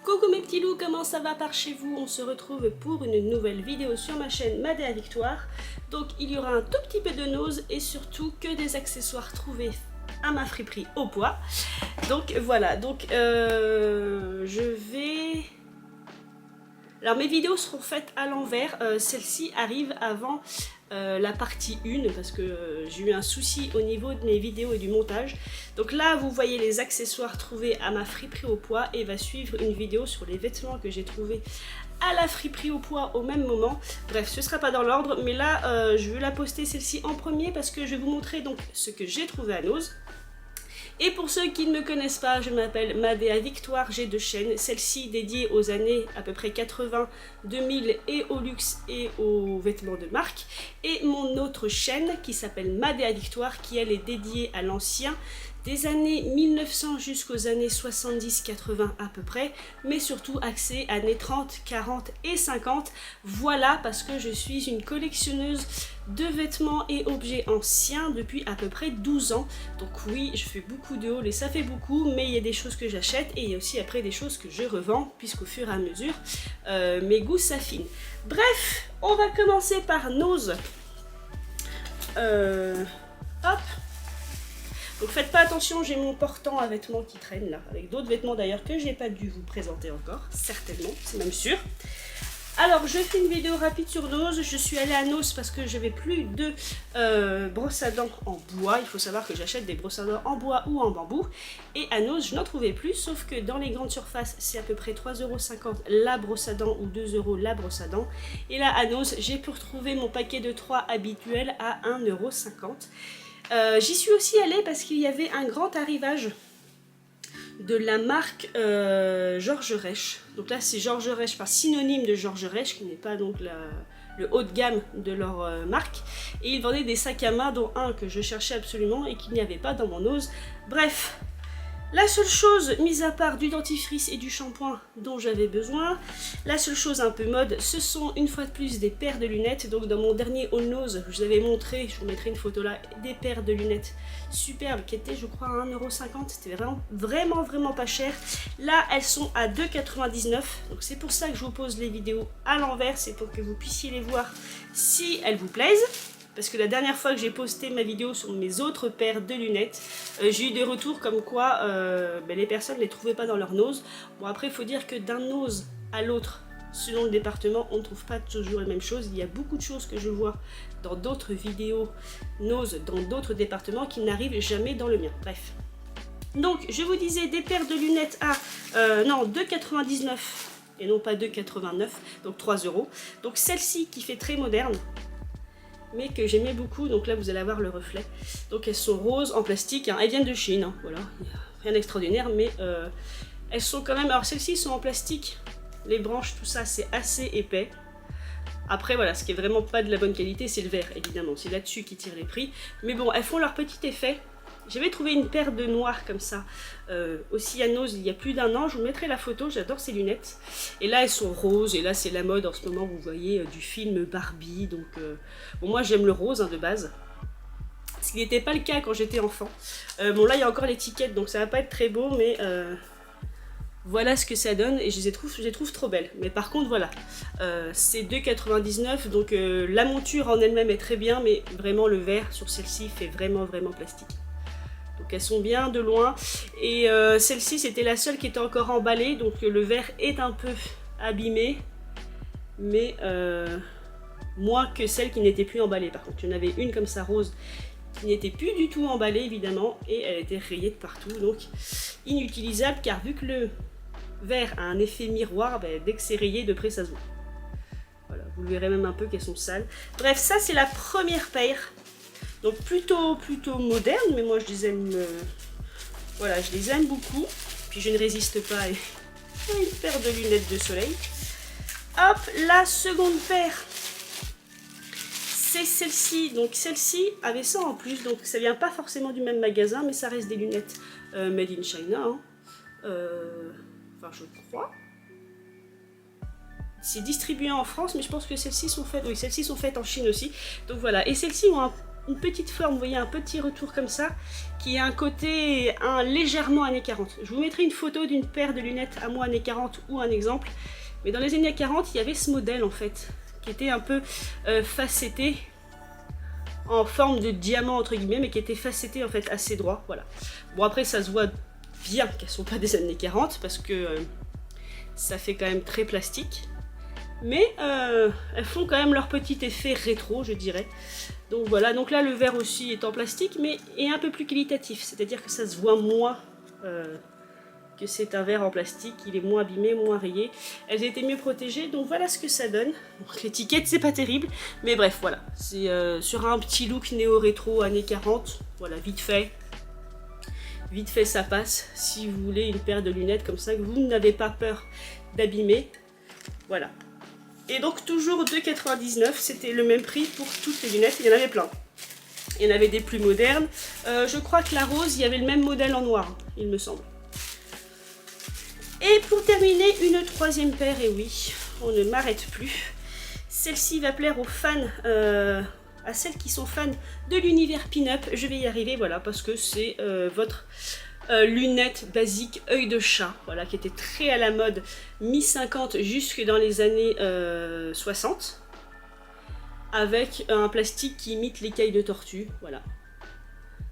Coucou mes petits loups, comment ça va par chez vous? On se retrouve pour une nouvelle vidéo sur ma chaîne Madea Victoire. Donc il y aura un tout petit peu de nose et surtout que des accessoires trouvés à ma friperie au poids. Donc voilà, je vais... Alors mes vidéos seront faites à l'envers, celle-ci arrive avant la partie 1 parce que j'ai eu un souci au niveau de mes vidéos et du montage. Donc là vous voyez les accessoires trouvés à ma friperie au poids et va suivre une vidéo sur les vêtements que j'ai trouvés à la friperie au poids au même moment. Bref, ce sera pas dans l'ordre, mais là je veux la poster celle-ci en premier parce que je vais vous montrer donc ce que j'ai trouvé à Nose. Et pour ceux qui ne me connaissent pas, je m'appelle Madea Victoire, j'ai deux chaînes, celle-ci dédiée aux années à peu près 80, 2000 et au luxe et aux vêtements de marque, et mon autre chaîne qui s'appelle Madea Victoire qui elle est dédiée à l'ancien, des années 1900 jusqu'aux années 70-80 à peu près, mais surtout axée années 30, 40 et 50. Voilà, parce que je suis une collectionneuse de vêtements et objets anciens depuis à peu près 12 ans. Donc oui, je fais beaucoup de haul et ça fait beaucoup, mais il y a des choses que j'achète et il y a aussi après des choses que je revends, puisqu'au fur et à mesure, mes goûts s'affinent. Bref, on va commencer par Nose. Hop. Donc faites pas attention, j'ai mon portant à vêtements qui traîne là, avec d'autres vêtements d'ailleurs que j'ai pas dû vous présenter encore, certainement, c'est même sûr. Alors je fais une vidéo rapide sur Nose, je suis allée à Nose parce que je n'avais plus de brosse à dents en bois. Il faut savoir que j'achète des brosses à dents en bois ou en bambou. Et à Nose je n'en trouvais plus, sauf que dans les grandes surfaces c'est à peu près 3,50 € la brosse à dents ou 2 € la brosse à dents. Et là à Nose j'ai pu retrouver mon paquet de 3 habituel à 1,50 €. J'y suis aussi allée parce qu'il y avait un grand arrivage de la marque Georges Reich. Donc là c'est Georges Reich, enfin synonyme de Georges Reich, qui n'est pas donc le haut de gamme de leur marque. Et ils vendaient des sacs à main, dont un que je cherchais absolument et qu'il n'y avait pas dans mon Nose. Bref, la seule chose, mis à part du dentifrice et du shampoing dont j'avais besoin, la seule chose un peu mode, ce sont une fois de plus des paires de lunettes. Donc dans mon dernier haul Nose, je vous avais montré, je vous mettrai une photo là, des paires de lunettes superbes qui étaient je crois à 1,50 €, c'était vraiment pas cher. Là elles sont à 2,99 €, donc c'est pour ça que je vous pose les vidéos à l'envers, c'est pour que vous puissiez les voir si elles vous plaisent. Parce que la dernière fois que j'ai posté ma vidéo sur mes autres paires de lunettes, j'ai eu des retours comme quoi les personnes ne les trouvaient pas dans leur Nose. Bon après il faut dire que d'un Nose à l'autre, selon le département, on ne trouve pas toujours les mêmes choses. Il y a beaucoup de choses que je vois dans d'autres vidéos Nose, dans d'autres départements, qui n'arrivent jamais dans le mien. Bref. Donc je vous disais des paires de lunettes à 2,99 € et non pas 2,89 €, donc 3 €. Donc celle-ci qui fait très moderne, mais que j'aimais beaucoup, donc là vous allez avoir le reflet. Donc elles sont roses en plastique, hein. Elles viennent de Chine, hein. Voilà, rien d'extraordinaire, mais elles sont quand même, alors celles-ci sont en plastique, les branches, tout ça c'est assez épais. Après voilà, ce qui est vraiment pas de la bonne qualité c'est le verre, évidemment, c'est là-dessus qui tire les prix, mais bon, elles font leur petit effet. J'avais trouvé une paire de noires comme ça, aussi à Nose il y a plus d'1 an, je vous mettrai la photo, j'adore ces lunettes. Et là elles sont roses, et là c'est la mode en ce moment, vous voyez, du film Barbie, donc bon moi j'aime le rose hein, de base. Ce qui n'était pas le cas quand j'étais enfant. Bon là il y a encore l'étiquette, donc ça va pas être très beau, mais voilà ce que ça donne, et je les trouve trop belles. Mais par contre voilà, c'est 2,99 €, donc la monture en elle-même est très bien, mais vraiment le verre sur celle-ci fait vraiment plastique. Donc elles sont bien de loin, et celle-ci c'était la seule qui était encore emballée, donc le verre est un peu abîmé, mais moins que celle qui n'était plus emballée. Par contre il y en avait une comme ça rose qui n'était plus du tout emballée évidemment, et elle était rayée de partout, donc inutilisable, car vu que le verre a un effet miroir, dès que c'est rayé de près ça se voit. Voilà, vous le verrez même un peu qu'elles sont sales. Bref, ça c'est la première paire. Donc plutôt moderne, mais moi je les aime, voilà, je les aime beaucoup. Puis je ne résiste pas à une paire de lunettes de soleil. Hop, la seconde paire, c'est celle-ci. Donc celle-ci avait ça en plus, donc ça vient pas forcément du même magasin, mais ça reste des lunettes made in China. Hein. Enfin je crois. C'est distribué en France, mais je pense que celles-ci sont faites, oui, celles-ci sont faites en Chine aussi. Donc voilà, et celles-ci ont un une petite forme, vous voyez, un petit retour comme ça, qui a un côté légèrement années 40. Je vous mettrai une photo d'une paire de lunettes à moi années 40 ou un exemple. Mais dans les années 40, il y avait ce modèle en fait, qui était un peu facetté, en forme de diamant entre guillemets, mais qui était facetté en fait assez droit, voilà. Bon après ça se voit bien qu'elles sont pas des années 40, parce que ça fait quand même très plastique. Mais elles font quand même leur petit effet rétro, je dirais. Donc voilà, donc là le verre aussi est en plastique, mais est un peu plus qualitatif, c'est-à-dire que ça se voit moins que c'est un verre en plastique, il est moins abîmé, moins rayé. Elles étaient mieux protégées, donc voilà ce que ça donne. L'étiquette c'est pas terrible, mais bref voilà, c'est sur un petit look néo-rétro années 40, voilà, vite fait ça passe. Si vous voulez une paire de lunettes comme ça, que vous n'avez pas peur d'abîmer, voilà. Et donc toujours 2,99 €, c'était le même prix pour toutes les lunettes, il y en avait plein. Il y en avait des plus modernes. Je crois que la rose, il y avait le même modèle en noir, il me semble. Et pour terminer, une troisième paire, et oui, on ne m'arrête plus. Celle-ci va plaire aux fans, à celles qui sont fans de l'univers pin-up. Je vais y arriver, voilà, parce que c'est votre lunettes basiques œil de chat, voilà, qui était très à la mode mi-50 jusque dans les années 60, avec un plastique qui imite l'écaille de tortue, voilà.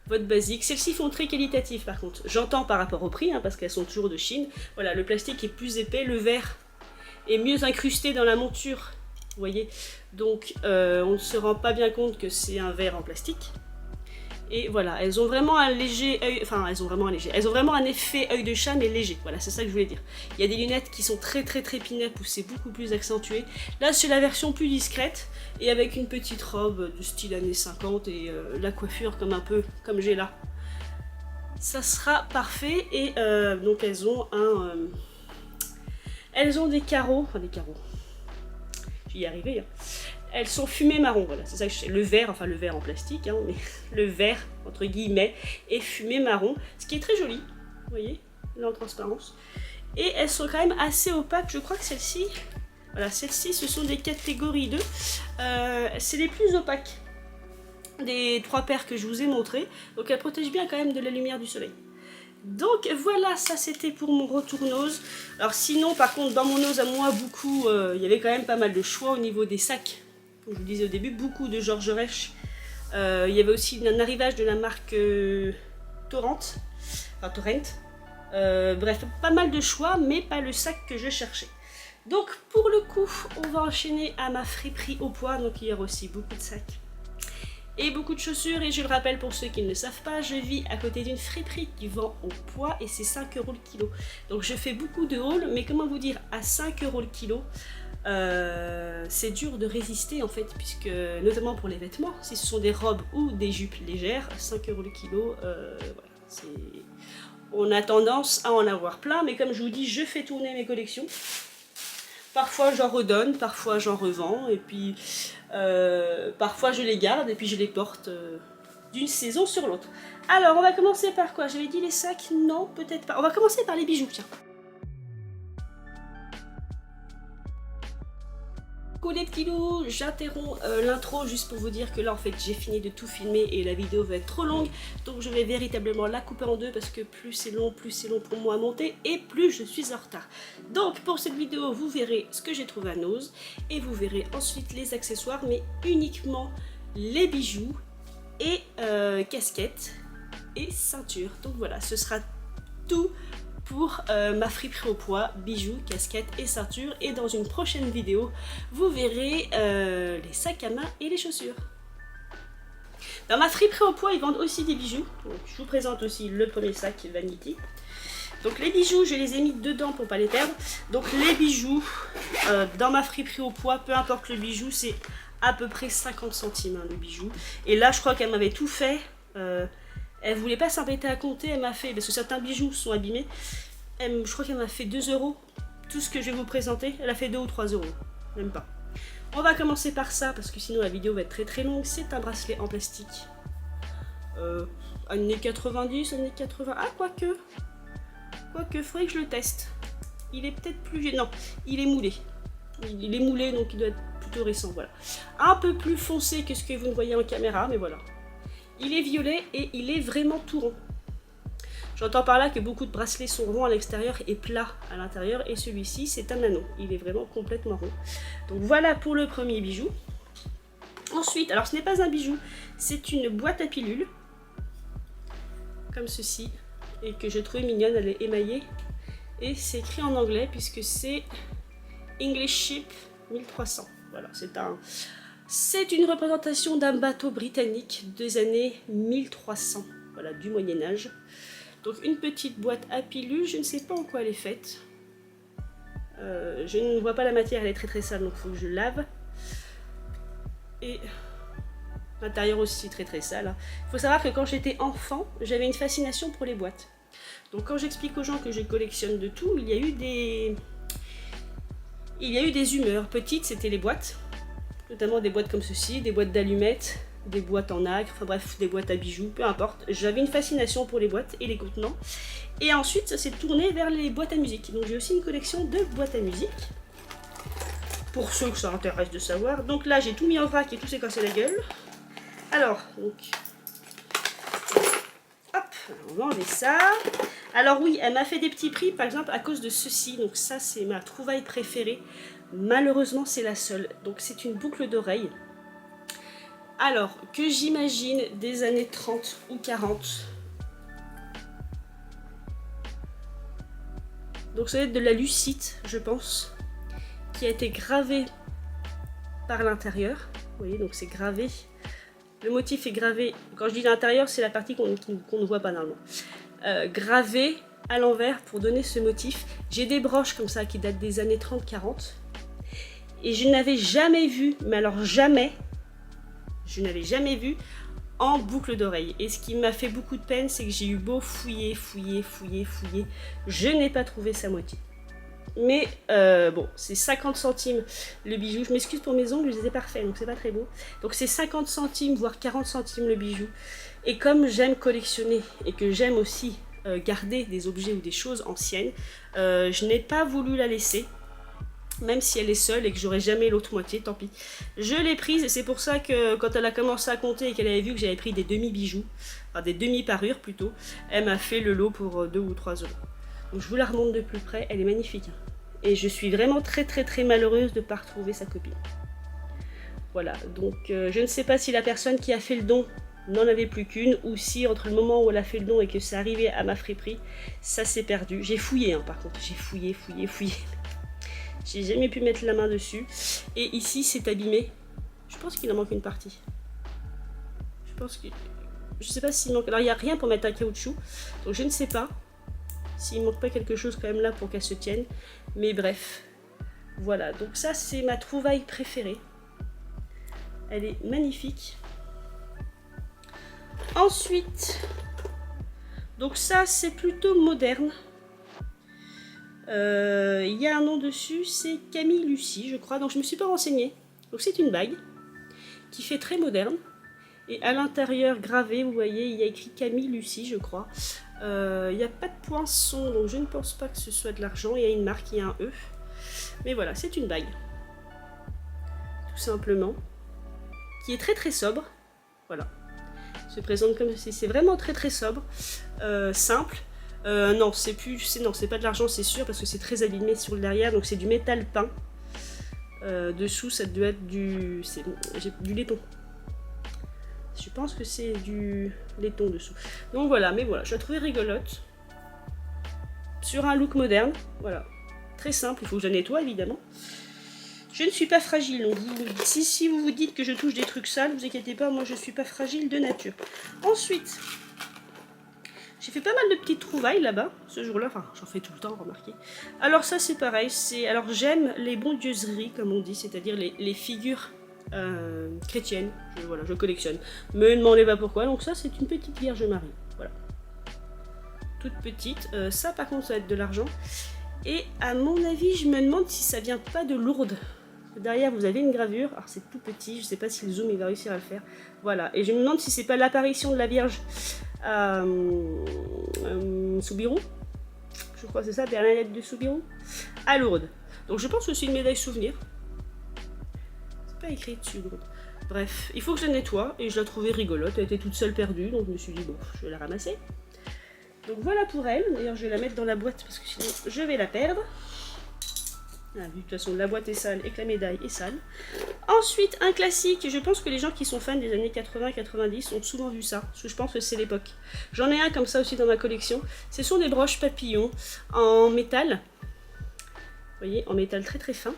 Votre basique. Celles-ci font très qualitatif par contre, j'entends par rapport au prix, hein, parce qu'elles sont toujours de Chine, voilà, le plastique est plus épais, le verre est mieux incrusté dans la monture, vous voyez, donc on ne se rend pas bien compte que c'est un verre en plastique. Et voilà, elles ont vraiment un léger œil, enfin elles ont vraiment un effet œil de chat mais léger, voilà, c'est ça que je voulais dire. Il y a des lunettes qui sont très pin-up où c'est beaucoup plus accentué. Là c'est la version plus discrète et avec une petite robe de style années 50 et la coiffure comme un peu comme j'ai là. Ça sera parfait et donc elles ont des carreaux, enfin des carreaux, j'y ai arrivé, hein. Elles sont fumées marron, voilà, c'est ça que je sais. Le verre, enfin le verre en plastique, hein, mais le verre, entre guillemets, est fumé marron, ce qui est très joli, vous voyez, là en transparence. Et elles sont quand même assez opaques, je crois que celles-ci, voilà, celles-ci, ce sont des catégories 2, c'est les plus opaques des trois paires que je vous ai montrées, donc elles protègent bien quand même de la lumière du soleil. Donc voilà, ça c'était pour mon retour nose. Alors sinon, par contre, dans mon nose à moi, beaucoup, il y avait quand même pas mal de choix au niveau des sacs. Comme je vous disais au début, beaucoup de Georges Rech. Il y avait aussi un arrivage de la marque Torrent. Bref, pas mal de choix, mais pas le sac que je cherchais. Donc pour le coup, on va enchaîner à ma friperie au poids. Donc il y aura aussi beaucoup de sacs et beaucoup de chaussures. Et je le rappelle pour ceux qui ne le savent pas, je vis à côté d'une friperie qui vend au poids et c'est 5 € le kilo. Donc je fais beaucoup de hauls, mais comment vous dire, à 5 € le kilo, c'est dur de résister en fait, puisque notamment pour les vêtements, si ce sont des robes ou des jupes légères, 5 € le kilo, voilà, on a tendance à en avoir plein, mais comme je vous dis, je fais tourner mes collections. Parfois j'en redonne, parfois j'en revends, et puis parfois je les garde et puis je les porte d'une saison sur l'autre. Alors on va commencer par quoi? J'avais dit les sacs? Non, peut-être pas. On va commencer par les bijoux, tiens. Les petits loups, j'interromps l'intro juste pour vous dire que là en fait j'ai fini de tout filmer et la vidéo va être trop longue, donc je vais véritablement la couper en deux parce que plus c'est long pour moi à monter et plus je suis en retard. Donc pour cette vidéo vous verrez ce que j'ai trouvé à Nose et vous verrez ensuite les accessoires, mais uniquement les bijoux et casquettes et ceintures. Donc voilà, ce sera tout pour ma friperie au poids, bijoux, casquettes et ceintures. Et dans une prochaine vidéo, vous verrez les sacs à main et les chaussures. Dans ma friperie au poids, ils vendent aussi des bijoux. Donc, je vous présente aussi le premier sac Vanity. Donc les bijoux, je les ai mis dedans pour pas les perdre. Donc les bijoux, dans ma friperie au poids, peu importe le bijou, c'est à peu près 50 centimes hein, le bijou. Et là, je crois qu'elle m'avait tout fait. Elle voulait pas s'embêter à compter, elle m'a fait, parce que certains bijoux sont abîmés, je crois qu'elle m'a fait 2 €, tout ce que je vais vous présenter, elle a fait 2 ou 3 €, même pas. On va commencer par ça, parce que sinon la vidéo va être très longue, c'est un bracelet en plastique, années 90, années 80, ah quoique, faudrait que je le teste, il est peut-être plus, non, il est moulé, donc il doit être plutôt récent, voilà. Un peu plus foncé que ce que vous ne voyez en caméra, mais voilà. Il est violet et il est vraiment tout rond. J'entends par là que beaucoup de bracelets sont ronds à l'extérieur et plats à l'intérieur, et celui-ci c'est un anneau, il est vraiment complètement rond. Donc voilà pour le premier bijou. Ensuite, alors ce n'est pas un bijou, c'est une boîte à pilules, comme ceci, et que j'ai trouvé mignonne, elle est émaillée, et c'est écrit en anglais puisque c'est English Ship 1300. Voilà, c'est une représentation d'un bateau britannique des années 1300, voilà, du Moyen-Âge. Donc une petite boîte à pilules, je ne sais pas en quoi elle est faite. Je ne vois pas la matière, elle est très très sale, donc il faut que je lave. Et l'intérieur aussi très très sale. Il faut savoir que quand j'étais enfant, j'avais une fascination pour les boîtes. Donc quand j'explique aux gens que je collectionne de tout, il y a eu des humeurs. Petites, c'était les boîtes. Notamment des boîtes comme ceci, des boîtes d'allumettes, des boîtes en nacre, enfin bref, des boîtes à bijoux, peu importe. J'avais une fascination pour les boîtes et les contenants. Et ensuite, ça s'est tourné vers les boîtes à musique. Donc j'ai aussi une collection de boîtes à musique. Pour ceux que ça intéresse de savoir. Donc là, j'ai tout mis en vrac et tout s'est cassé la gueule. Alors, donc... Hop, on va enlever ça. Alors oui, elle m'a fait des petits prix, par exemple, à cause de ceci. Donc ça, c'est ma trouvaille préférée. Malheureusement, c'est la seule. Donc c'est une boucle d'oreille. Alors, que j'imagine des années 30 ou 40. Donc ça va être de la lucite, je pense, qui a été gravée par l'intérieur. Vous voyez, donc c'est gravé. Le motif est gravé. Quand je dis l'intérieur, c'est la partie qu'on ne voit pas normalement. Gravé à l'envers pour donner ce motif. J'ai des broches comme ça qui datent des années 30-40. Et je n'avais jamais vu, mais alors jamais, je n'avais jamais vu en boucle d'oreille. Et ce qui m'a fait beaucoup de peine, c'est que j'ai eu beau fouiller, je n'ai pas trouvé sa moitié. Mais bon, c'est 50 centimes le bijou. Je m'excuse pour mes ongles, ils étaient parfaits, donc c'est pas très beau. Donc c'est 50 centimes, voire 40 centimes le bijou. Et comme j'aime collectionner et que j'aime aussi garder des objets ou des choses anciennes, je n'ai pas voulu la laisser. Même si elle est seule et que j'aurai jamais l'autre moitié, tant pis. Je l'ai prise et c'est pour ça que quand elle a commencé à compter et qu'elle avait vu que j'avais pris des demi-bijoux, enfin des demi-parures plutôt, elle m'a fait le lot pour 2 ou 3 €. Donc je vous la remonte de plus près, elle est magnifique. Et je suis vraiment très malheureuse de ne pas retrouver sa copine. Voilà, donc je ne sais pas si la personne qui a fait le don n'en avait plus qu'une, ou si entre le moment où elle a fait le don et que ça arrivait à ma friperie, ça s'est perdu. J'ai fouillé par contre, j'ai fouillé. J'ai jamais pu mettre la main dessus. Et ici, c'est abîmé. Je pense qu'il en manque une partie. Je sais pas s'il manque... Alors, il n'y a rien pour mettre un caoutchouc. Donc, je ne sais pas s'il manque pas quelque chose quand même là pour qu'elle se tienne. Mais bref. Voilà. Donc, ça, c'est ma trouvaille préférée. Elle est magnifique. Ensuite... Donc, ça, c'est plutôt moderne. Il y a un nom dessus, c'est Camille Lucie, je crois, donc je me suis pas renseignée. Donc c'est une bague qui fait très moderne. Et à l'intérieur gravé, vous voyez, il y a écrit Camille Lucie, je crois. Il n'y a pas de poinçon, donc je ne pense pas que ce soit de l'argent. Il y a une marque, il y a un E. Mais voilà, c'est une bague. Tout simplement. Qui est très sobre. Voilà. Se présente comme ceci. C'est vraiment très sobre. Simple. Non, c'est pas de l'argent, c'est sûr, parce que c'est très abîmé sur le derrière, donc c'est du métal peint. Dessous, ça doit être du laiton. Je pense que c'est du laiton dessous. Donc voilà, mais voilà, je la trouvais rigolote. Sur un look moderne, voilà. Très simple, il faut que je la nettoie évidemment. Je ne suis pas fragile, donc si vous vous dites que je touche des trucs sales, ne vous inquiétez pas, moi je suis pas fragile de nature. Ensuite... J'ai fait pas mal de petites trouvailles là-bas, ce jour-là, enfin j'en fais tout le temps, remarquez. Alors ça c'est pareil, alors j'aime les bondieuseries comme on dit, c'est-à-dire les figures chrétiennes, voilà, je collectionne. Me demandez pas pourquoi, donc ça c'est une petite Vierge Marie, voilà. Toute petite, ça par contre ça va être de l'argent. Et à mon avis, je me demande si ça vient pas de Lourdes. Derrière vous avez une gravure, alors c'est tout petit, je sais pas si le zoom il va réussir à le faire. Voilà, et je me demande si c'est pas l'apparition de la Vierge à Soubirous, je crois que c'est ça, Bernadette de Soubirous, à Lourdes. Donc je pense que c'est une médaille souvenir. C'est pas écrit dessus, Lourdes. Bref, il faut que je la nettoie et je la trouvais rigolote. Elle était toute seule perdue, donc je me suis dit bon, je vais la ramasser. Donc voilà pour elle. D'ailleurs, je vais la mettre dans la boîte parce que sinon je vais la perdre. Ah, de toute façon, la boîte est sale et que la médaille est sale. Ensuite, un classique. Je pense que les gens qui sont fans des années 80-90 ont souvent vu ça. Parce que je pense que c'est l'époque. J'en ai un comme ça aussi dans ma collection. Ce sont des broches papillons en métal. Vous voyez, en métal très très fin.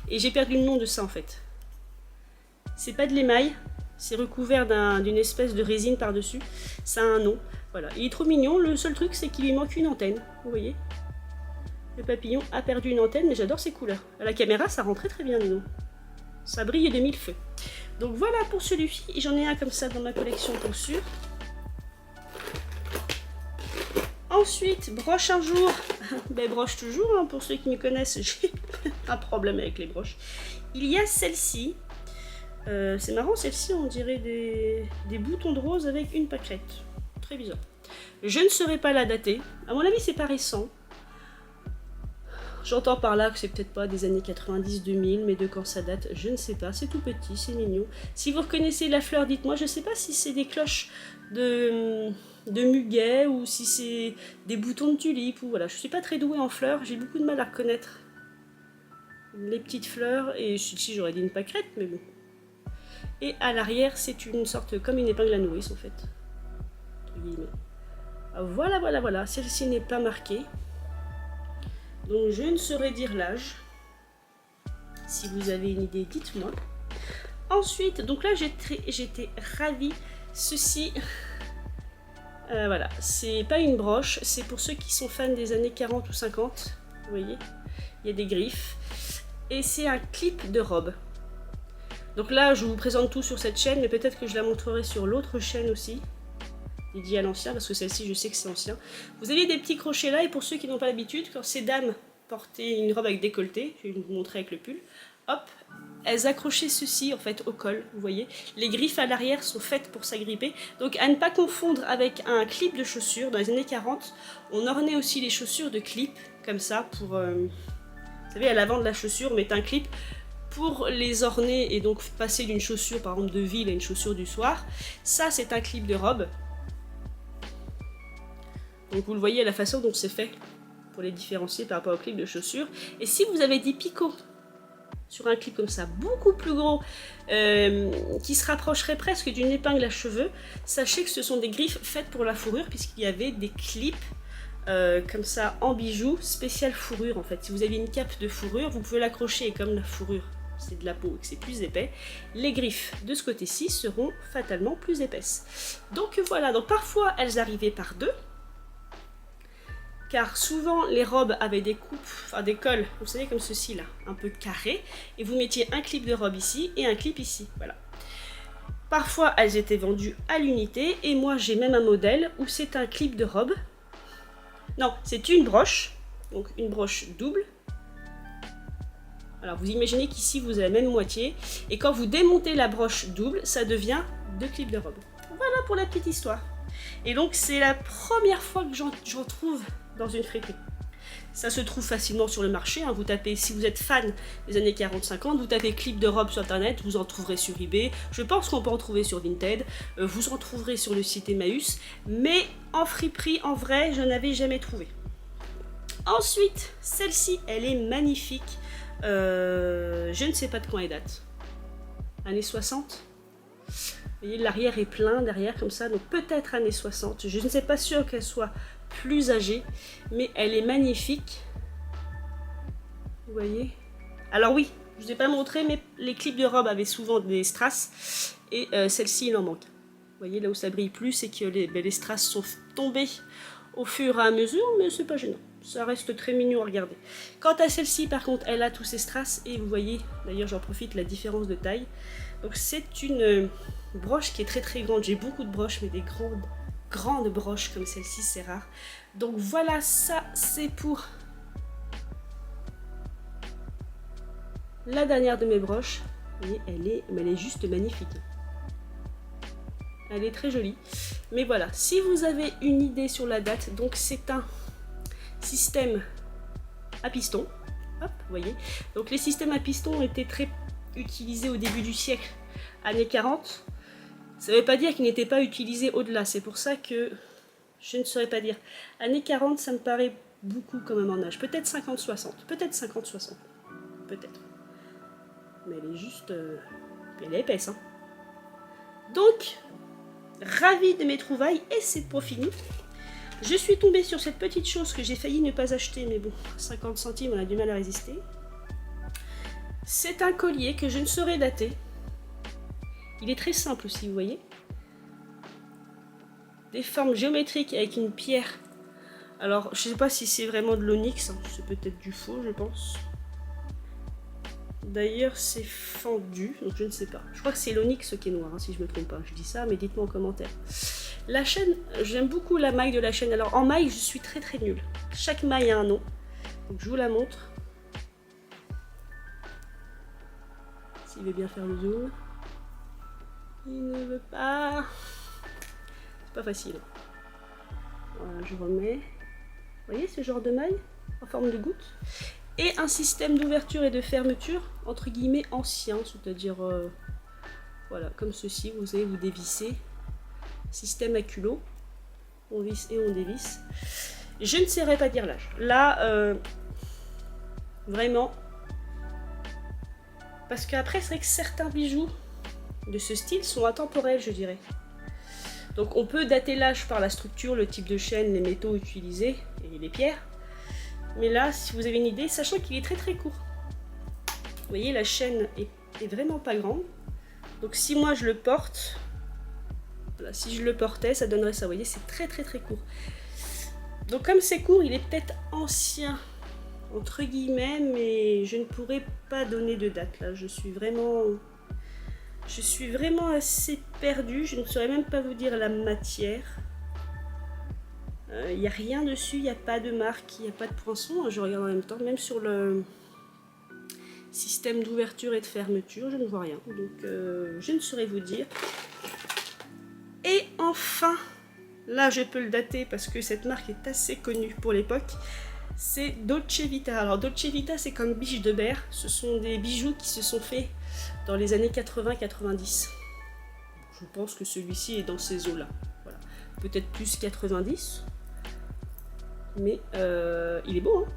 Et j'ai perdu le nom de ça en fait. C'est pas de l'émail. C'est recouvert d'une espèce de résine par-dessus. Ça a un nom. Voilà. Il est trop mignon. Le seul truc, c'est qu'il lui manque une antenne. Vous voyez ? Le papillon a perdu une antenne, mais j'adore ses couleurs. À la caméra, ça rend très très bien, dis donc. Ça brille de mille feux. Donc voilà pour celui-ci. J'en ai un comme ça dans ma collection pour sûr. Ensuite, broche un jour. Ben broche toujours, hein, pour ceux qui me connaissent, j'ai un problème avec les broches. Il y a celle-ci. C'est marrant, celle-ci, on dirait des boutons de rose avec une pâquerette. Très bizarre. Je ne saurais pas la dater. À mon avis, c'est pas récent. J'entends par là que c'est peut-être pas des années 90-2000, mais de quand ça date, je ne sais pas. C'est tout petit, c'est mignon. Si vous reconnaissez la fleur, dites-moi. Je ne sais pas si c'est des cloches de muguet ou si c'est des boutons de tulipe. Ou voilà. Je ne suis pas très douée en fleurs, j'ai beaucoup de mal à reconnaître les petites fleurs. Et ici, j'aurais dit une pâquerette, mais bon. Et à l'arrière, c'est une sorte comme une épingle à nourrice en fait. Voilà, voilà, voilà. Celle-ci n'est pas marquée. Donc je ne saurais dire l'âge. Si vous avez une idée, dites-moi. Ensuite, donc là j'étais ravie. Ceci, voilà, c'est pas une broche, c'est pour ceux qui sont fans des années 40 ou 50. Vous voyez, il y a des griffes. Et c'est un clip de robe. Donc là, je vous présente tout sur cette chaîne, mais peut-être que je la montrerai sur l'autre chaîne aussi. Dédiée à l'ancien, parce que celle-ci, je sais que c'est ancien. Vous avez des petits crochets là, et pour ceux qui n'ont pas l'habitude, quand ces dames portaient une robe avec décolleté, je vais vous montrer avec le pull, hop, elles accrochaient ceci en fait au col, vous voyez. Les griffes à l'arrière sont faites pour s'agripper, donc à ne pas confondre avec un clip de chaussures. Dans les années 40, on ornait aussi les chaussures de clip, comme ça, pour, vous savez, à l'avant de la chaussure, on met un clip pour les orner et donc passer d'une chaussure, par exemple, de ville à une chaussure du soir. Ça, c'est un clip de robe. Donc vous le voyez à la façon dont c'est fait, pour les différencier par rapport au clip de chaussures. Et si vous avez des picots sur un clip comme ça, beaucoup plus gros, qui se rapprocherait presque d'une épingle à cheveux, sachez que ce sont des griffes faites pour la fourrure, puisqu'il y avait des clips comme ça en bijoux, spécial fourrure en fait. Si vous avez une cape de fourrure, vous pouvez l'accrocher, et comme la fourrure c'est de la peau et que c'est plus épais, les griffes de ce côté-ci seront fatalement plus épaisses. Donc voilà, donc parfois elles arrivaient par deux, car souvent les robes avaient des coupes, enfin des cols, vous savez comme ceci là, un peu carrés, et vous mettiez un clip de robe ici et un clip ici, voilà. Parfois elles étaient vendues à l'unité, et moi j'ai même un modèle où c'est un clip de robe. Non, c'est une broche, donc une broche double. Alors vous imaginez qu'ici vous avez la même moitié, et quand vous démontez la broche double, ça devient deux clips de robe. Voilà pour la petite histoire. Et donc c'est la première fois que j'en trouve dans une friperie. Ça se trouve facilement sur le marché, hein. Vous tapez, si vous êtes fan des années 40-50, vous tapez clip de robe sur internet, vous en trouverez sur eBay, je pense qu'on peut en trouver sur Vinted, vous en trouverez sur le site Emmaüs, mais en friperie, en vrai, je n'avais jamais trouvé. Ensuite, celle-ci, elle est magnifique, je ne sais pas de quand elle date, années 60. Vous voyez, l'arrière est plein derrière comme ça, donc peut-être années 60, je ne sais pas sûr qu'elle soit plus âgée, mais elle est magnifique. Vous voyez? Alors oui, je ne vous ai pas montré, mais les clips de robe avaient souvent des strass, et celle-ci, il en manque. Vous voyez, là où ça brille plus, c'est que les strass sont tombés au fur et à mesure, mais c'est pas gênant. Ça reste très mignon à regarder. Quant à celle-ci, par contre, elle a tous ses strass, et vous voyez, d'ailleurs j'en profite, la différence de taille. Donc c'est une broche qui est très très grande. J'ai beaucoup de broches, mais des grandes broches comme celle-ci, c'est rare. Donc voilà, ça c'est pour la dernière de mes broches. Et elle est juste magnifique. Elle est très jolie. Mais voilà, si vous avez une idée sur la date, donc c'est un système à piston. Hop, vous voyez. Donc les systèmes à piston étaient très utilisé au début du siècle, années 40, ça ne veut pas dire qu'il n'était pas utilisé au-delà. C'est pour ça que je ne saurais pas dire. Années 40, ça me paraît beaucoup quand même en âge. Peut-être 50-60. Peut-être 50-60. Peut-être. Mais elle est juste... elle est épaisse. Hein. Donc, ravie de mes trouvailles. Et c'est pour fini. Je suis tombée sur cette petite chose que j'ai failli ne pas acheter. Mais bon, 50 centimes, on a du mal à résister. C'est un collier que je ne saurais dater. Il est très simple aussi, vous voyez. Des formes géométriques avec une pierre. Alors, je ne sais pas si c'est vraiment de l'onyx, hein. C'est peut-être du faux, je pense. D'ailleurs, c'est fendu, donc je ne sais pas. Je crois que c'est l'onyx qui est noir, hein, si je ne me trompe pas. Je dis ça, mais dites-moi en commentaire. La chaîne, j'aime beaucoup la maille de la chaîne. Alors, en maille, je suis très très nulle. Chaque maille a un nom. Donc, je vous la montre. S'il veut bien faire le zoom. Il ne veut pas... pas facile. Voilà, je remets. Vous voyez ce genre de maille en forme de goutte. Et un système d'ouverture et de fermeture, entre guillemets, ancien. C'est-à-dire, voilà, comme ceci, vous allez vous dévisser. Système à culot. On visse et on dévisse. Je ne saurais pas dire l'âge. Là, vraiment. Parce qu'après, c'est vrai que certains bijoux de ce style sont intemporels, je dirais. Donc on peut dater l'âge par la structure, le type de chaîne, les métaux utilisés et les pierres. Mais là, si vous avez une idée, sachant qu'il est très très court. Vous voyez, la chaîne est vraiment pas grande. Donc si moi je le porte, voilà, si je le portais, ça donnerait ça. Vous voyez, c'est très très très court. Donc comme c'est court, il est peut-être ancien, entre guillemets, mais je ne pourrais pas donner de date. Là, je suis vraiment assez perdue, je ne saurais même pas vous dire la matière. Il n'y a rien dessus, il n'y a pas de marque, il n'y a pas de poinçon. Je regarde en même temps, même sur le système d'ouverture et de fermeture, je ne vois rien. Donc je ne saurais vous dire. Et enfin, là je peux le dater parce que cette marque est assez connue pour l'époque. C'est Dolce Vita. Alors Dolce Vita, c'est comme biche de berre. Ce sont des bijoux qui se sont faits dans les années 80-90. Je pense que celui-ci est dans ces eaux-là. Voilà. Peut-être plus 90. Mais il est beau, hein.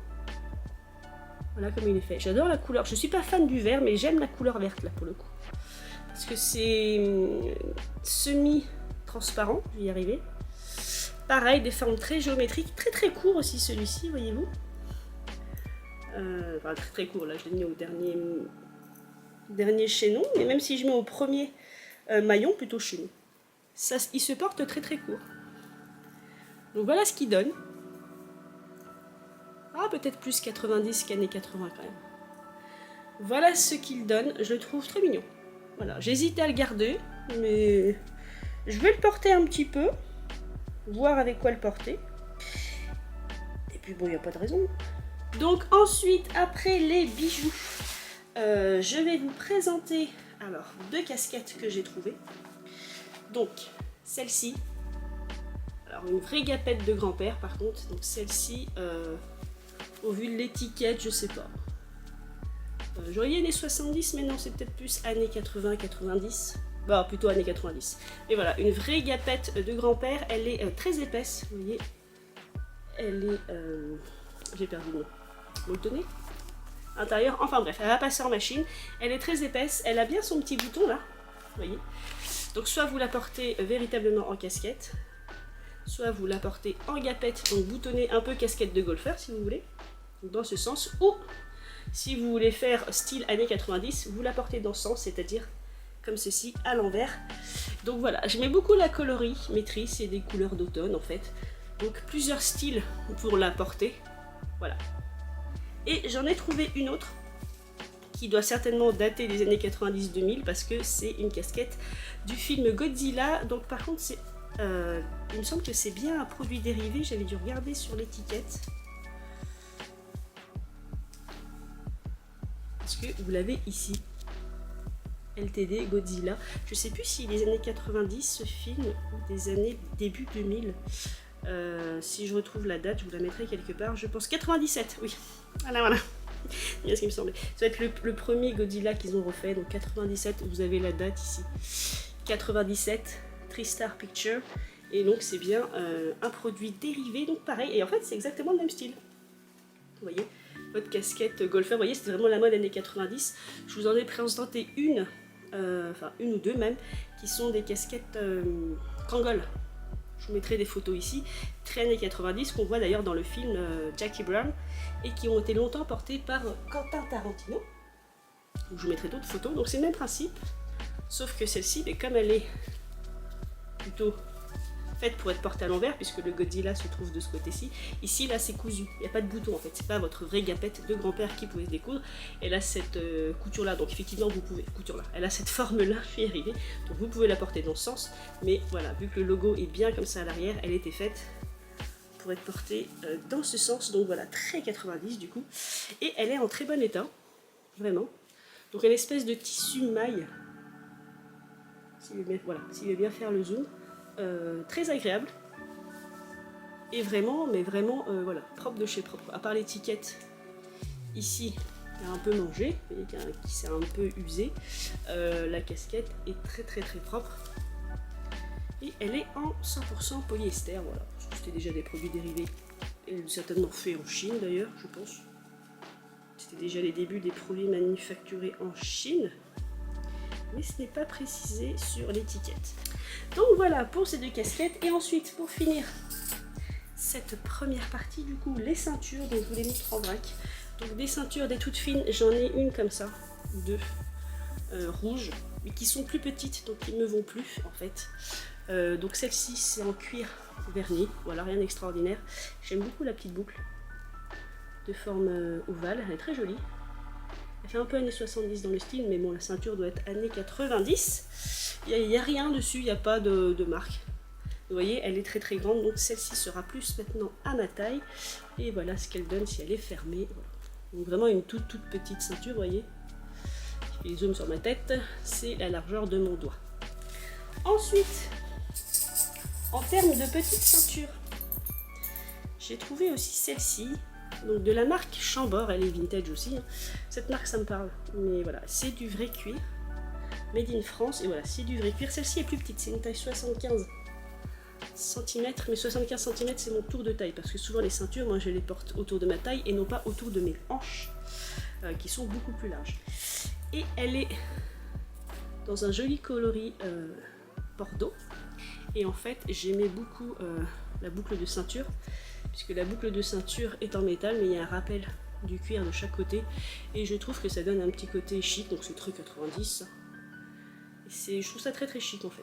Voilà comme il est fait. J'adore la couleur. Je ne suis pas fan du vert, mais j'aime la couleur verte là pour le coup. Parce que c'est semi-transparent. Je vais y arriver. Pareil, des formes très géométriques. Très très court aussi celui-ci, voyez-vous. Enfin très très court. Là, je l'ai mis au dernier chaînon. Mais même si je mets au premier maillon, plutôt chaînon. Ça, il se porte très très court. Donc voilà ce qu'il donne. Ah, peut-être plus 90 qu'années 80 quand même. Voilà ce qu'il donne. Je le trouve très mignon. Voilà, j'hésitais à le garder, mais je vais le porter un petit peu. Voir avec quoi le porter. Et puis bon, il n'y a pas de raison. Donc ensuite, après les bijoux, je vais vous présenter alors 2 casquettes que j'ai trouvées. Donc, celle-ci. Alors, une vraie gapette de grand-père par contre. Donc celle-ci... au vu de l'étiquette, je sais pas. J'aurais dit années 70, mais non, c'est peut-être plus années 80-90. Bah, plutôt années 90. Et voilà, une vraie gapette de grand-père. Elle est très épaisse, vous voyez. Elle est... j'ai perdu le nom. Vous le tenez ? Intérieur, enfin bref, elle va passer en machine. Elle est très épaisse. Elle a bien son petit bouton, là. Vous voyez. Donc, soit vous la portez véritablement en casquette, soit vous la portez en gapette, donc boutonnée un peu casquette de golfeur, si vous voulez. Dans ce sens, ou si vous voulez faire style années 90, vous la portez dans ce sens, c'est-à-dire comme ceci, à l'envers. Donc voilà, j'aimais beaucoup la colorimétrie, c'est des couleurs d'automne en fait. Donc plusieurs styles pour la porter, voilà. Et j'en ai trouvé une autre, qui doit certainement dater des années 90-2000, parce que c'est une casquette du film Godzilla. Donc par contre, c'est... il me semble que c'est bien un produit dérivé, j'avais dû regarder sur l'étiquette. Parce que vous l'avez ici. LTD Godzilla. Je sais plus si les années 90 ce film ou des années début 2000. Si je retrouve la date, je vous la mettrai quelque part. Je pense 97, oui. Voilà, voilà. C'est bien ce qui me semblait. Ça va être le premier Godzilla qu'ils ont refait, donc 97, vous avez la date ici. 97, TriStar Pictures, et donc c'est bien un produit dérivé, donc pareil, et en fait c'est exactement le même style. Vous voyez, votre casquette golfeur, vous voyez, c'était vraiment la mode années 90. Je vous en ai présenté une, enfin une ou deux même, qui sont des casquettes Kangol. Je vous mettrai des photos ici, très années 90, qu'on voit d'ailleurs dans le film Jackie Brown, et qui ont été longtemps portées par Quentin Tarantino. Donc, je vous mettrai d'autres photos, donc c'est le même principe, sauf que celle-ci, comme elle est plutôt faite pour être portée à l'envers, puisque le Godzilla se trouve de ce côté-ci, ici là c'est cousu, il n'y a pas de bouton en fait, c'est pas votre vraie gapette de grand-père qui pouvait se découdre, elle a cette couture là, donc effectivement vous pouvez, couture là, elle a cette forme là, je suis arrivée, donc vous pouvez la porter dans ce sens, mais voilà, vu que le logo est bien comme ça à l'arrière, elle était faite pour être portée dans ce sens, donc voilà, très 90 du coup, et elle est en très bon état, vraiment, donc une espèce de tissu maille, s'il veut bien faire le zoom, très agréable et vraiment, mais vraiment voilà, propre de chez propre, à part l'étiquette ici qui a un peu mangé, vous voyez, qui s'est un peu usé, la casquette est très très très propre et elle est en 100% polyester, voilà, parce que c'était déjà des produits dérivés et certainement faits en Chine d'ailleurs, je pense, c'était déjà les débuts des produits manufacturés en Chine, mais ce n'est pas précisé sur l'étiquette. Donc voilà pour ces deux casquettes, et ensuite pour finir cette première partie, du coup les ceintures, donc je vous les montre en vrac. Donc des ceintures, des toutes fines, j'en ai une comme ça, deux rouges, mais qui sont plus petites, donc qui ne me vont plus en fait. Donc celle-ci c'est en cuir verni, voilà, rien d'extraordinaire. J'aime beaucoup la petite boucle de forme ovale, elle est très jolie. Elle fait un peu années 70 dans le style, mais bon, la ceinture doit être années 90. Il n'y a rien dessus, il n'y a pas de marque. Vous voyez, elle est très très grande, donc celle-ci sera plus maintenant à ma taille. Et voilà ce qu'elle donne si elle est fermée. Voilà. Donc vraiment une toute petite ceinture, vous voyez. Je fais les zooms sur ma tête, c'est la largeur de mon doigt. Ensuite, en termes de petites ceintures, j'ai trouvé aussi celle-ci. Donc de la marque Chambord, elle est vintage aussi, hein. Cette marque ça me parle, mais voilà, c'est du vrai cuir, made in France, et voilà, c'est du vrai cuir. Celle-ci est plus petite, c'est une taille 75 cm, mais 75 cm c'est mon tour de taille, parce que souvent les ceintures, moi je les porte autour de ma taille, et non pas autour de mes hanches, qui sont beaucoup plus larges. Et elle est dans un joli coloris bordeaux, et en fait j'aimais beaucoup la boucle de ceinture, puisque la boucle de ceinture est en métal, mais il y a un rappel du cuir de chaque côté, et je trouve que ça donne un petit côté chic, donc c'est très 90, et je trouve ça très très chic en fait.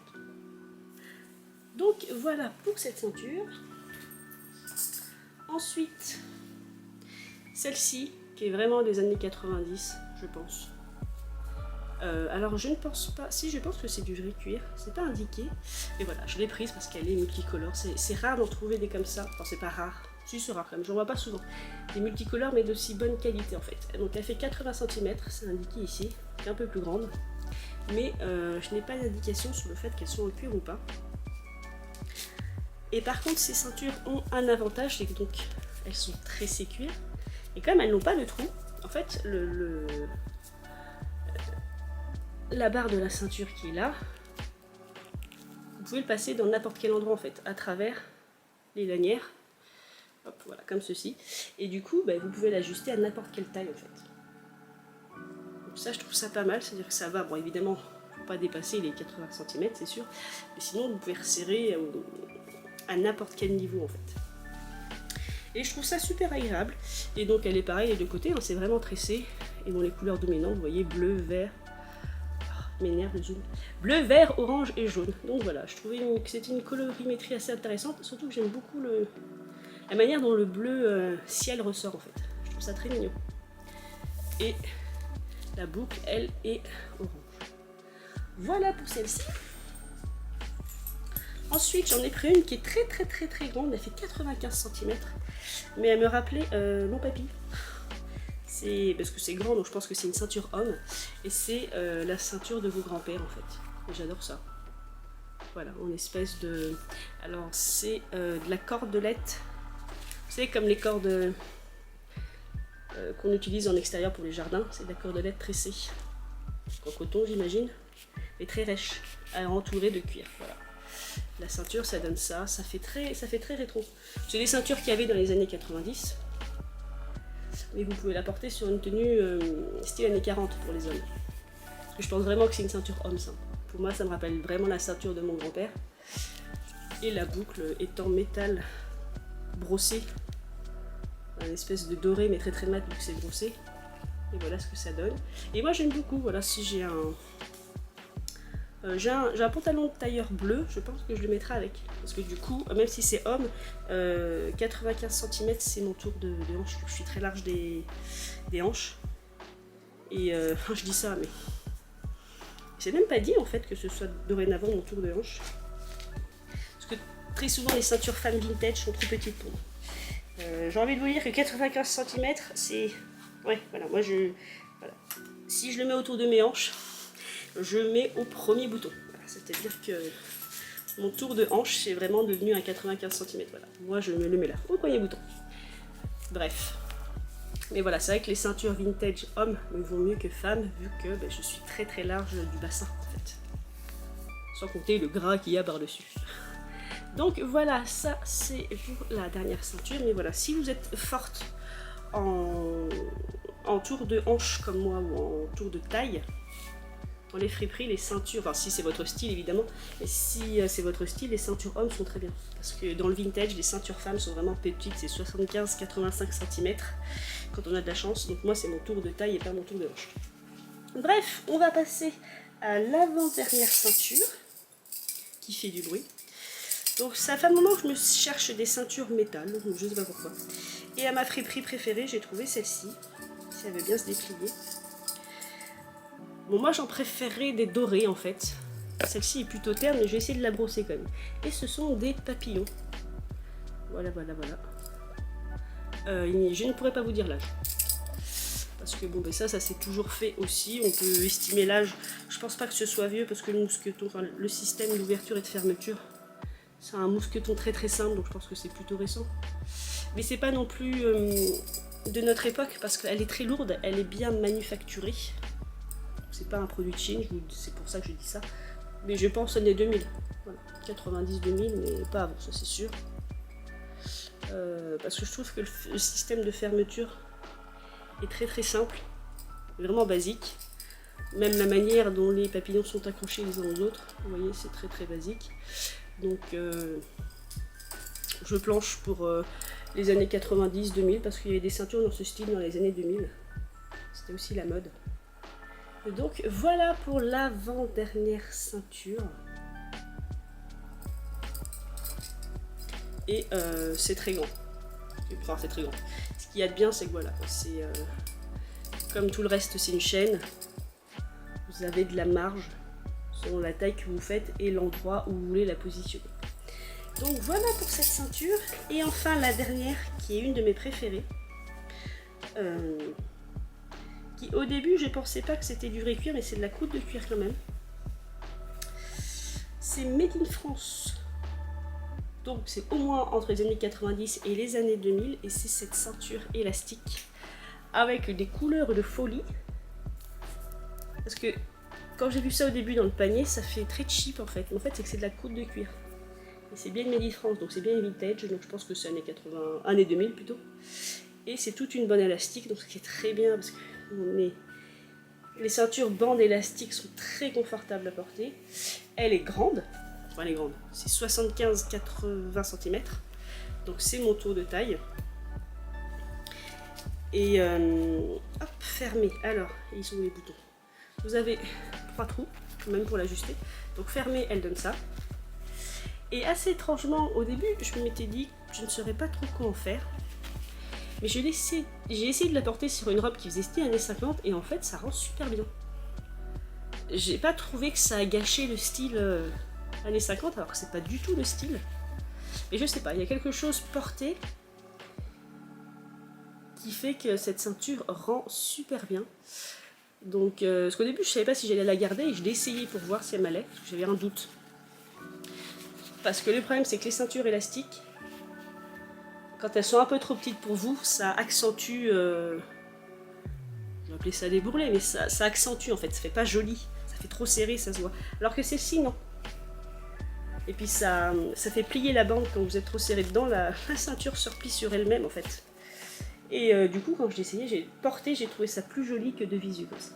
Donc voilà pour cette ceinture. Ensuite, celle-ci, qui est vraiment des années 90, je pense. Alors je ne pense pas, si je pense que c'est du vrai cuir, c'est pas indiqué, et voilà, je l'ai prise parce qu'elle est multicolore, c'est rare d'en trouver des comme ça, enfin c'est pas rare, si c'est rare quand même, j'en vois pas souvent, des multicolores mais d'aussi bonne qualité en fait. Donc elle fait 80 cm, c'est indiqué ici, c'est un peu plus grande, mais je n'ai pas d'indication sur le fait qu'elles sont en cuir ou pas. Et par contre ces ceintures ont un avantage, c'est que donc elles sont tressées cuir, et comme elles n'ont pas de trou, en fait la barre de la ceinture qui est là, vous pouvez le passer dans n'importe quel endroit en fait, à travers les lanières, hop, voilà, comme ceci, et du coup vous pouvez l'ajuster à n'importe quelle taille en fait. Donc ça je trouve ça pas mal, c'est-à-dire que ça va, bon évidemment, faut pas dépasser les 80 cm c'est sûr, mais sinon vous pouvez resserrer à n'importe quel niveau en fait. Et je trouve ça super agréable, et donc elle est pareille les deux côtés, hein, c'est vraiment tressé, et dans les couleurs dominantes, vous voyez, bleu, vert, m'énerve le zoom, bleu, vert, orange et jaune. Donc voilà, je trouvais que c'était une colorimétrie assez intéressante, surtout que j'aime beaucoup la manière dont le bleu ciel ressort en fait. Je trouve ça très mignon. Et la boucle, elle, est orange. Voilà pour celle-ci. Ensuite, j'en ai pris une qui est très grande, elle fait 95 cm, mais elle me rappelait mon papy. Parce que c'est grand, donc je pense que c'est une ceinture homme, et c'est la ceinture de vos grands-pères en fait. Et j'adore ça. Voilà, en espèce de... Alors c'est de la cordelette, vous savez comme les cordes qu'on utilise en extérieur pour les jardins. C'est de la cordelette tressée, en coton j'imagine, et très rêche, entourée de cuir. Voilà. La ceinture, ça donne ça, ça fait très rétro. C'est des ceintures qu'il y avait dans les années 90, mais vous pouvez la porter sur une tenue style années 40 pour les hommes. Parce que je pense vraiment que c'est une ceinture homme, ça. Pour moi, ça me rappelle vraiment la ceinture de mon grand-père. Et la boucle est en métal brossé, un espèce de doré, mais très mat vu que c'est brossé. Et voilà ce que ça donne. Et moi, j'aime beaucoup. Voilà, si j'ai un pantalon de tailleur bleu, je pense que je le mettrai avec. Parce que du coup, même si c'est homme, 95 cm c'est mon tour de hanche. Je suis très large des hanches. Et je dis ça, mais c'est même pas dit en fait que ce soit dorénavant mon tour de hanche. Parce que très souvent les ceintures femmes vintage sont trop petites pour moi. J'ai envie de vous dire que 95 cm c'est... Ouais, voilà, moi je... Voilà. Si je le mets autour de mes hanches, je mets au premier bouton. Voilà, c'est-à-dire que mon tour de hanche c'est vraiment devenu un 95 cm. Voilà. Moi je me le mets là, au premier bouton. Bref. Mais voilà, c'est vrai que les ceintures vintage hommes me vont mieux que femmes, vu que je suis très large du bassin en fait. Sans compter le gras qu'il y a par-dessus. Donc voilà, ça c'est pour la dernière ceinture. Mais voilà, si vous êtes forte en tour de hanche comme moi ou en tour de taille, dans les friperies, les ceintures, enfin si c'est votre style évidemment, mais si c'est votre style, les ceintures hommes sont très bien. Parce que dans le vintage, les ceintures femmes sont vraiment petites, c'est 75-85 cm quand on a de la chance. Donc moi c'est mon tour de taille et pas mon tour de hanche. Bref, on va passer à l'avant-dernière ceinture qui fait du bruit. Donc ça fait un moment que je me cherche des ceintures métal, donc je sais pas pourquoi. Et à ma friperie préférée, j'ai trouvé celle-ci, si elle veut bien se déplier. Bon, moi j'en préférerais des dorés en fait. Celle-ci est plutôt terne, mais je vais essayer de la brosser quand même. Et ce sont des papillons. Voilà. Je ne pourrais pas vous dire l'âge. Parce que bon, ça s'est toujours fait aussi. On peut estimer l'âge. Je pense pas que ce soit vieux parce que le mousqueton, enfin le système d'ouverture et de fermeture, c'est un mousqueton très simple, donc je pense que c'est plutôt récent. Mais c'est pas non plus de notre époque parce qu'elle est très lourde, elle est bien manufacturée. C'est pas un produit de Chine, c'est pour ça que je dis ça. Mais je pense années 2000. Voilà, 90-2000, mais pas avant, ça c'est sûr. Parce que je trouve que le système de fermeture est très simple, vraiment basique. Même la manière dont les papillons sont accrochés les uns aux autres, vous voyez, c'est très basique. Donc je planche pour les années 90-2000 parce qu'il y avait des ceintures dans ce style dans les années 2000. C'était aussi la mode. Et donc voilà pour l'avant-dernière ceinture. Et c'est très grand. Enfin c'est très grand. Ce qu'il y a de bien c'est que voilà, c'est comme tout le reste c'est une chaîne. Vous avez de la marge selon la taille que vous faites et l'endroit où vous voulez la positionner. Donc voilà pour cette ceinture. Et enfin la dernière qui est une de mes préférées. Qui au début je pensais pas que c'était du vrai cuir, mais c'est de la croûte de cuir quand même. C'est Made in France. Donc c'est au moins entre les années 90 et les années 2000. Et c'est cette ceinture élastique avec des couleurs de folie. Parce que quand j'ai vu ça au début dans le panier, ça fait très cheap en fait. Mais en fait c'est que c'est de la croûte de cuir. Et c'est bien Made in France, donc c'est bien vintage. Donc je pense que c'est années 2000 plutôt. Et c'est toute une bonne élastique, donc ce qui est très bien parce que les ceintures bandes élastiques sont très confortables à porter. Elle est grande, enfin elle est grande, c'est 75-80 cm, donc c'est mon tour de taille. Et hop, fermé. Alors, ils sont où les boutons? Vous avez 3 trous, même pour l'ajuster. Donc fermé, elle donne ça. Et assez étrangement, au début, je m'étais dit que je ne saurais pas trop quoi en faire. Mais j'ai essayé de la porter sur une robe qui faisait style années 50 et en fait ça rend super bien. J'ai pas trouvé que ça a gâché le style années 50 alors que c'est pas du tout le style. Mais je sais pas, il y a quelque chose porté qui fait que cette ceinture rend super bien. Donc, parce qu'au début je savais pas si j'allais la garder et je l'ai essayé pour voir si elle m'allait, parce que j'avais un doute. Parce que le problème c'est que les ceintures élastiques, quand elles sont un peu trop petites pour vous, ça accentue peut appeler ça des bourrelets, mais ça accentue en fait, ça fait pas joli, ça fait trop serré, ça se voit. Alors que celle-ci, non. Et puis ça fait plier la bande quand vous êtes trop serré dedans, la ceinture se replie sur elle-même en fait. Et du coup, quand je l'ai essayé, j'ai porté, j'ai trouvé ça plus joli que de visu comme ça.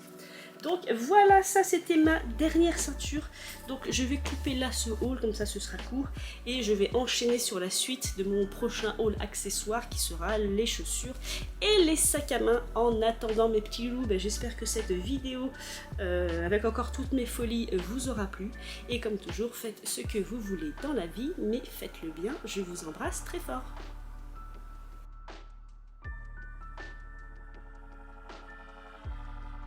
Donc voilà, ça c'était ma dernière ceinture. Donc je vais couper là ce haul, comme ça ce sera court. Et je vais enchaîner sur la suite de mon prochain haul accessoire qui sera les chaussures et les sacs à main. En attendant mes petits loups, j'espère que cette vidéo avec encore toutes mes folies vous aura plu. Et comme toujours, faites ce que vous voulez dans la vie, mais faites-le bien. Je vous embrasse très fort.